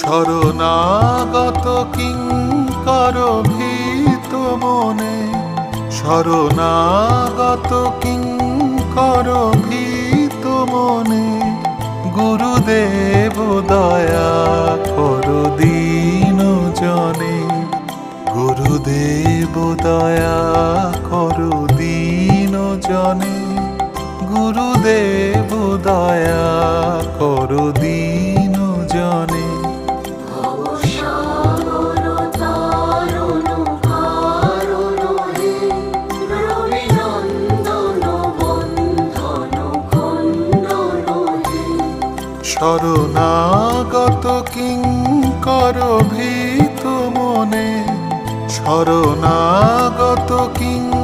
শরণাগত কিঙ্কর ভীত মনে, শরণাগত কিঙ্কর ভীত মনে, গুরুদেব দয়া করো দীন জনে, গুরুদেব দয়া করো দীন জনে, গুরুদেব দয়া করো দীন জনে। শরণাগত কিঙ্কর ভীত মনে, শরণাগত কিঙ্কর